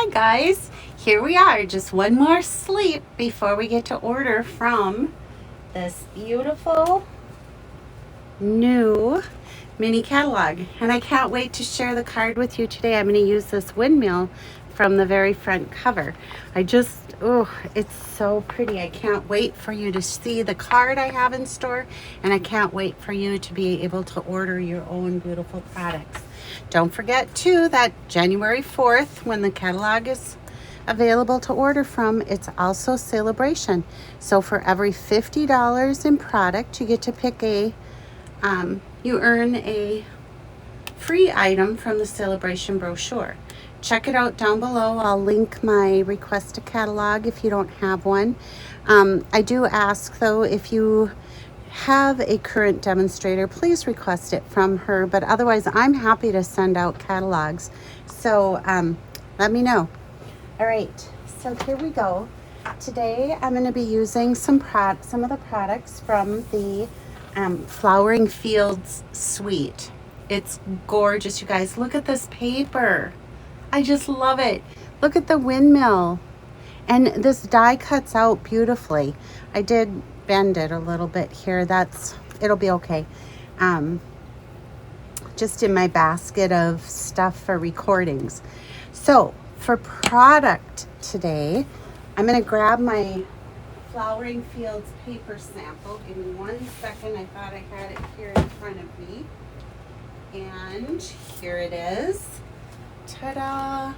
Hi guys, here we are, just one more sleep before we get to order from this beautiful new mini catalog. And I can't wait to share the card with you today. I'm going to use this windmill from the very front cover. It's so pretty. I can't wait for you to see the card I have in store, and I can't wait for you to be able to order your own beautiful products. Don't forget too that January 4th, when the catalog is available to order from, it's also celebration. So for every $50 in product, you get to pick you earn a free item from the celebration brochure. Check it out down below. I'll link my request a catalog if you don't have one. I do ask though, if you have a current demonstrator, please request it from her, but otherwise I'm happy to send out catalogs. So let me know. All right, so here we go. Today I'm going to be using some of the products from the Flowering Fields suite. It's gorgeous, you guys. Look at this paper. I just love it. Look at the windmill. And this die cuts out beautifully. I did bend it a little bit here. It'll be okay. Just in my basket of stuff for recordings. So for product today, I'm going to grab my Flowering Fields paper sample. Give me 1 second. I thought I had it here in front of me. And here it is. Ta-da!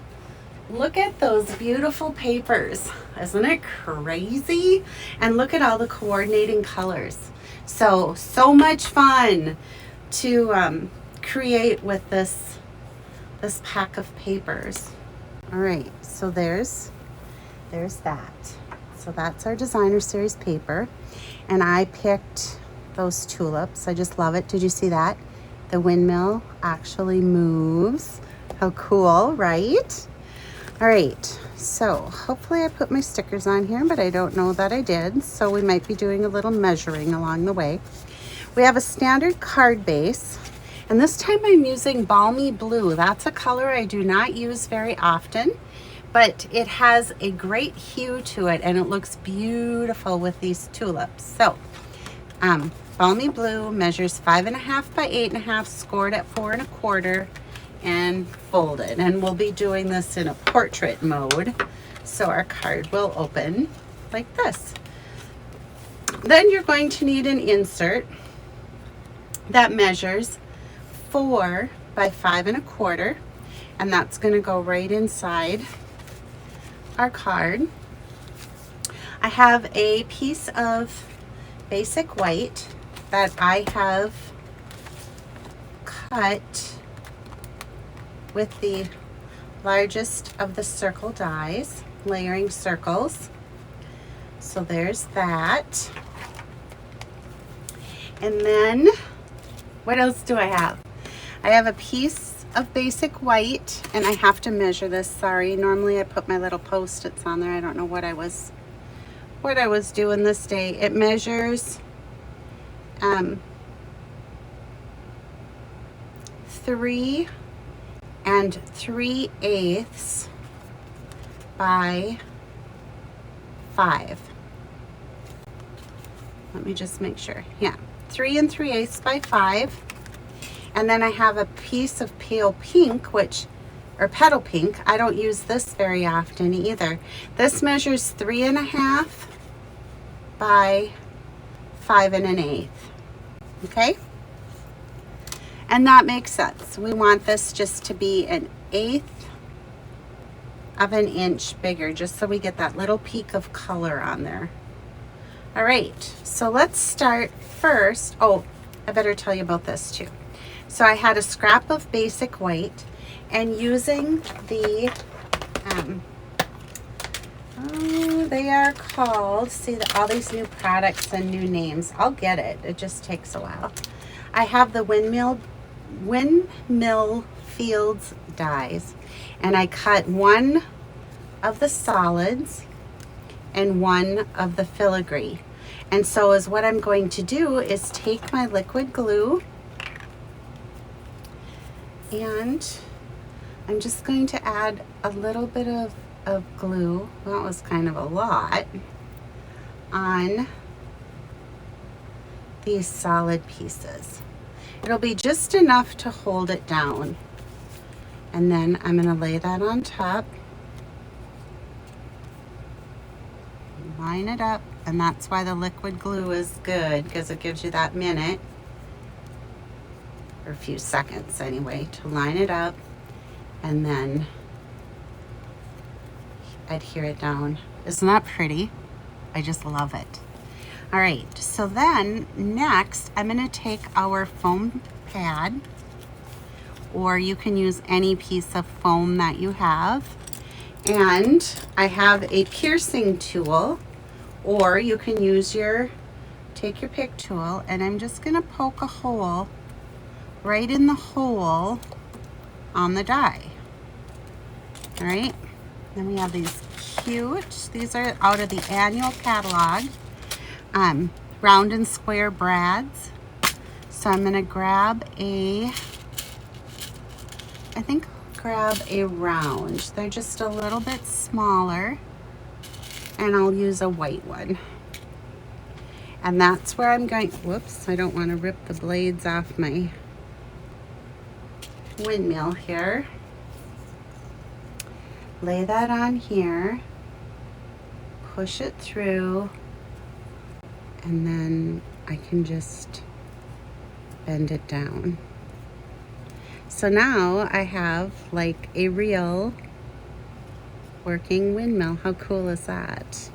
Look at those beautiful papers. Isn't it crazy? And look at all the coordinating colors. So much fun to create with this pack of papers. All right, so there's that. So that's our designer series paper. And I picked those tulips. I just love it. Did you see that? The windmill actually moves. How cool, right? All right, so hopefully I put my stickers on here, but I don't know that I did. So we might be doing a little measuring along the way. We have a standard card base, and this time I'm using Balmy Blue. That's a color I do not use very often, but it has a great hue to it, and it looks beautiful with these tulips. So Balmy Blue measures 5.5 by 8.5, scored at 4 1/4, and folded. And we'll be doing this in a portrait mode. So our card will open like this. Then you're going to need an insert that measures 4 by 5 1/4, and that's going to go right inside our card. I have a piece of basic white that I have cut with the largest of the circle dies, layering circles. So there's that. And then what else do I have? I have a piece of basic white, and I have to measure this. Sorry, normally I put my little post-its on there. I don't know what I was doing this day. It measures 3 3/8 by 5. Let me just make sure. Yeah, 3 3/8 by 5. And then I have a piece of pale pink, or petal pink. I don't use this very often either. This measures 3.5 by 5 1/8. Okay? And that makes sense. We want this just to be 1/8 of an inch bigger, just so we get that little peak of color on there. All right, so let's start first. Oh, I better tell you about this too. So I had a scrap of basic white, and using the, they are called, see all these new products and new names. I'll get it. It just takes a while. I have the Windmill Fields dies, and I cut one of the solids and one of the filigree. And so what I'm going to do is take my liquid glue, and I'm just going to add a little bit of glue, well, it was kind of a lot, on these solid pieces. It'll be just enough to hold it down. And then I'm going to lay that on top, line it up, and that's why the liquid glue is good, because it gives you that minute, or a few seconds anyway, to line it up and then adhere it down. Isn't that pretty? I just love it. All right, so then next I'm going to take our foam pad, or you can use any piece of foam that you have, and I have a piercing tool, or you can use take your pick tool, and I'm just going to poke a hole right in the hole on the die. All right, then we have these these are out of the annual catalog, round and square brads. So I'm gonna grab I think I'll grab a round. They're just a little bit smaller, and I'll use a white one. And that's where I'm going, whoops, I don't wanna rip the blades off my windmill here. Lay that on here, push it through, and then I can just bend it down. So now I have like a real working windmill. How cool is that?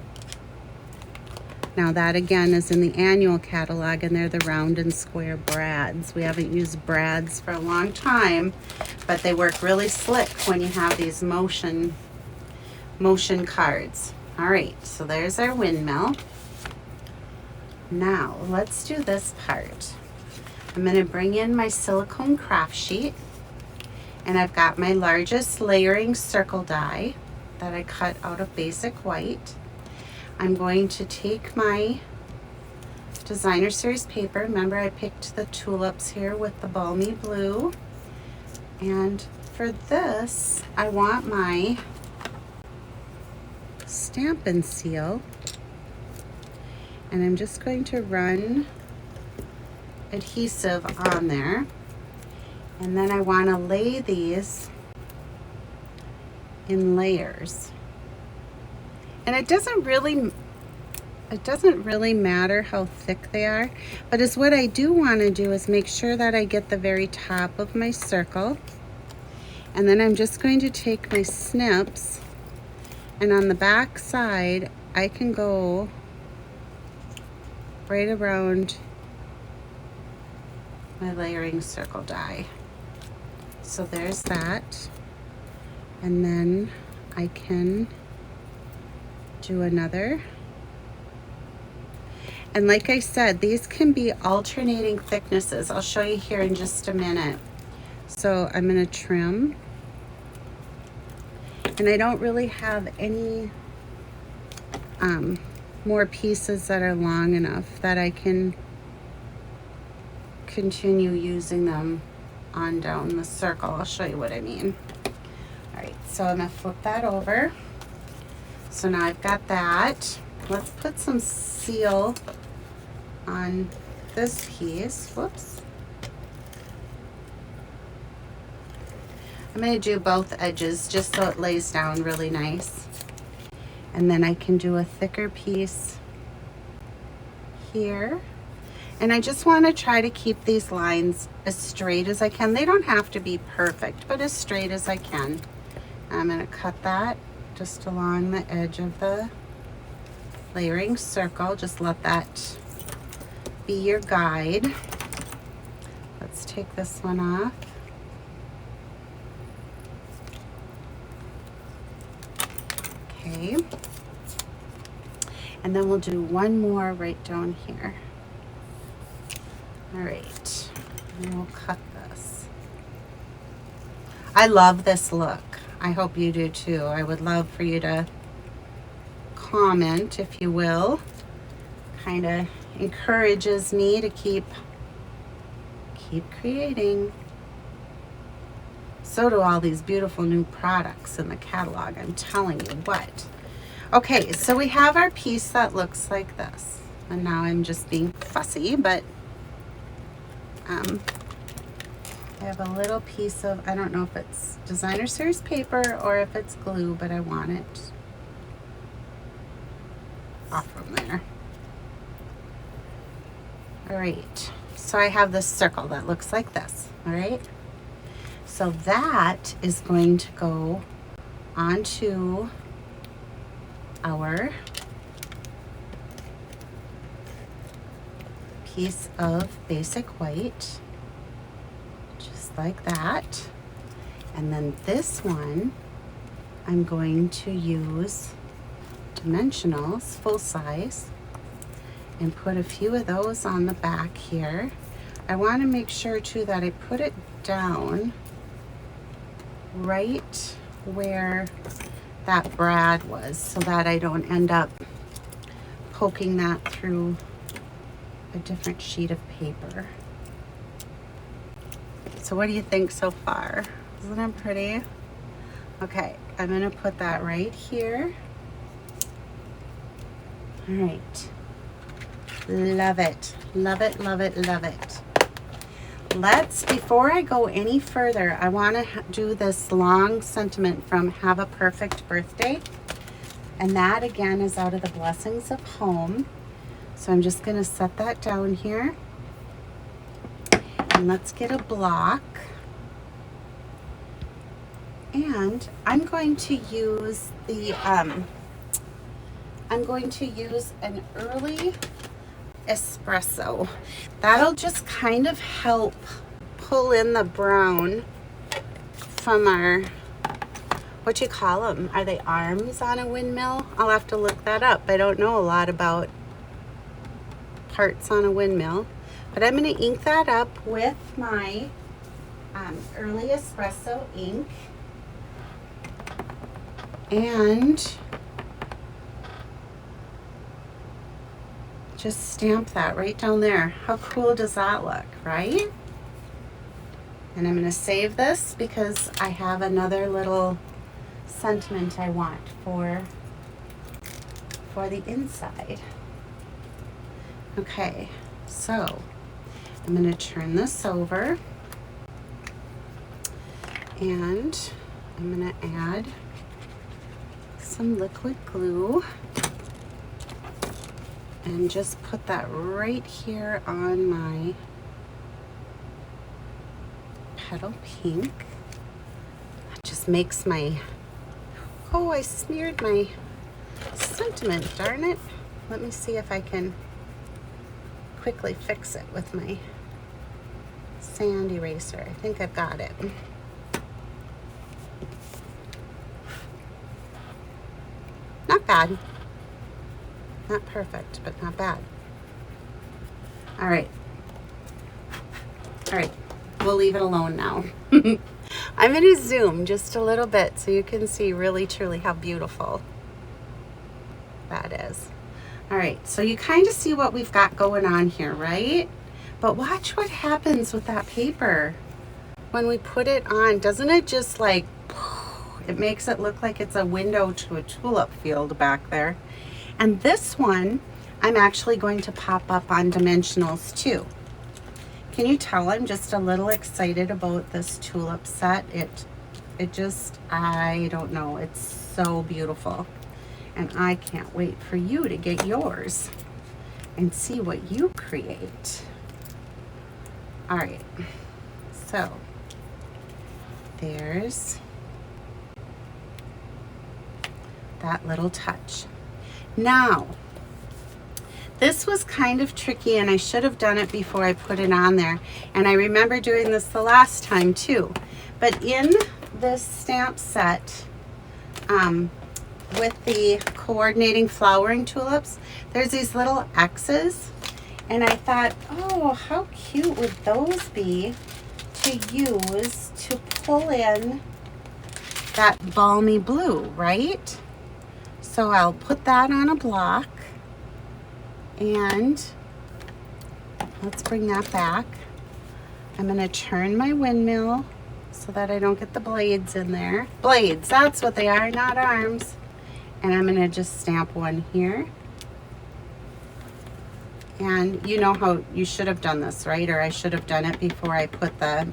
Now that again is in the annual catalog, and they're the round and square brads. We haven't used brads for a long time, but they work really slick when you have these motion cards. All right, so there's our windmill. Now let's do this part. I'm going to bring in my silicone craft sheet, and I've got my largest layering circle die that I cut out of basic white. I'm going to take my designer series paper. Remember, I picked the tulips here with the balmy blue. And for this, I want my stamp and seal. And I'm just going to run adhesive on there. And then I want to lay these in layers. And it doesn't really matter how thick they are, but is what I do want to do is make sure that I get the very top of my circle. And then I'm just going to take my snips, and on the back side I can go right around my layering circle die. So there's that. And then I can do another. And like I said, these can be alternating thicknesses. I'll show you here in just a minute. So I'm going to trim. And I don't really have any more pieces that are long enough that I can continue using them on down the circle. I'll show you what I mean. All right, so I'm going to flip that over. So now I've got that. Let's put some seal on this piece. Whoops. I'm going to do both edges just so it lays down really nice. And then I can do a thicker piece here. And I just want to try to keep these lines as straight as I can. They don't have to be perfect, but as straight as I can. I'm going to cut that just along the edge of the layering circle. Just let that be your guide. Let's take this one off. Okay. And then we'll do one more right down here. All right, and we'll cut this. I love this look. I hope you do too. I would love for you to comment, if you will. Kind of encourages me to keep creating. So so do all these beautiful new products in the catalog. I'm telling you what. Okay, so we have our piece that looks like this. And now I'm just being fussy, but I have a little piece of, I don't know if it's designer series paper or if it's glue, but I want it off from there. All right, so I have this circle that looks like this, all right? So that is going to go onto our piece of basic white, just like that. And then this one, I'm going to use dimensionals, full size, and put a few of those on the back here. I want to make sure too that I put it down right where that brad was, so that I don't end up poking that through a different sheet of paper. So what do you think so far? Isn't it pretty? Okay, I'm gonna put that right here. All right, love it, love it, love it, love it. Before I go any further, I wanna do this long sentiment from Have a Perfect Birthday. And that again is out of the Blessings of Home. So I'm just gonna set that down here. And let's get a block. And I'm going to use an early espresso. That'll just kind of help pull in the brown from our, what do you call them? Are they arms on a windmill? I'll have to look that up. I don't know a lot about parts on a windmill, but I'm going to ink that up with my early espresso ink, and just stamp that right down there. How cool does that look, right? And I'm going to save this because I have another little sentiment I want for the inside. Okay, so I'm going to turn this over, and I'm going to add some liquid glue and just put that right here on my petal pink. That just makes my, oh, I smeared my sentiment, darn it. Let me see if I can quickly fix it with my sand eraser. I think I've got it. Not bad. Not perfect, but not bad. All right. All right, we'll leave it alone now. I'm going to zoom just a little bit so you can see really truly how beautiful that is. All right, so you kind of see what we've got going on here, right? But watch what happens with that paper when we put it on. Doesn't it just like, it makes it look like it's a window to a tulip field back there. And this one, I'm actually going to pop up on dimensionals too. Can you tell I'm just a little excited about this tulip set? It just, I don't know, it's so beautiful. And I can't wait for you to get yours and see what you create. All right, so there's that little touch. Now, this was kind of tricky, and I should have done it before I put it on there. And I remember doing this the last time too. But in this stamp set, with the coordinating flowering tulips, there's these little X's, and I thought, oh, how cute would those be to use to pull in that balmy blue, right? So I'll put that on a block, and let's bring that back. I'm going to turn my windmill so that I don't get the blades in there. Blades, that's what they are, not arms. And I'm gonna just stamp one here. And you know how you should have done this, right? Or I should have done it before I put the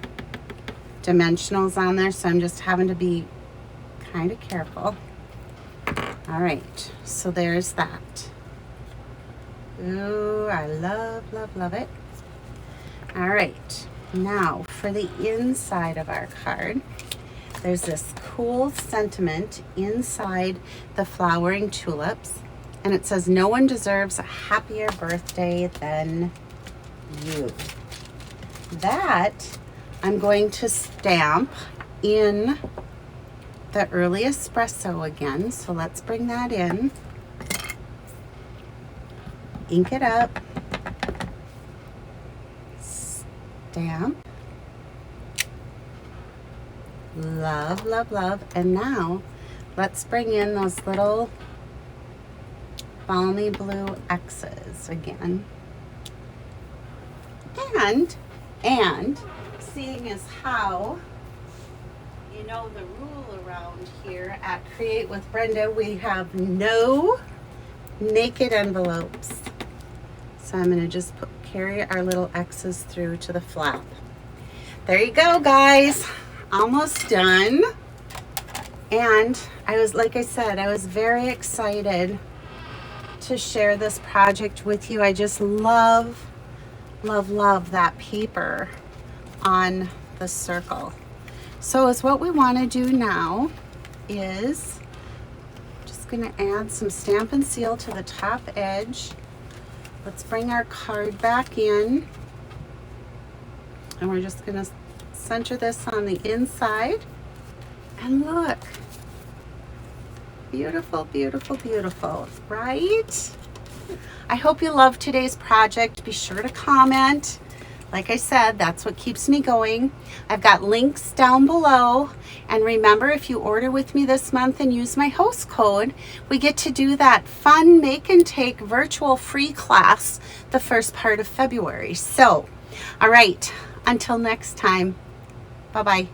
dimensionals on there, so I'm just having to be kind of careful. All right, so there's that. Ooh, I love, love, love it. All right, now for the inside of our card, there's this cool sentiment inside the flowering tulips, and it says, "No one deserves a happier birthday than you." That I'm going to stamp in the early espresso again, so let's bring that in. Ink it up. Stamp. Love, love, love. And now let's bring in those little balmy blue X's again. And seeing as how you know the rule around here at Create with Brenda, we have no naked envelopes. So I'm going to just carry our little X's through to the flap. There you go, guys. Almost done. And I was, like I said, I was very excited to share this project with you. I just love, love, love that paper on the circle. So is what we want to do now is just going to add some Stampin' Seal to the top edge. Let's bring our card back in, and we're just going to center this on the inside. And look, beautiful, beautiful, beautiful, right? I hope you loved today's project. Be sure to comment. Like I said, that's what keeps me going. I've got links down below. And remember, if you order with me this month and use my host code, we get to do that fun make and take virtual free class the first part of February. So, all right, until next time, bye-bye.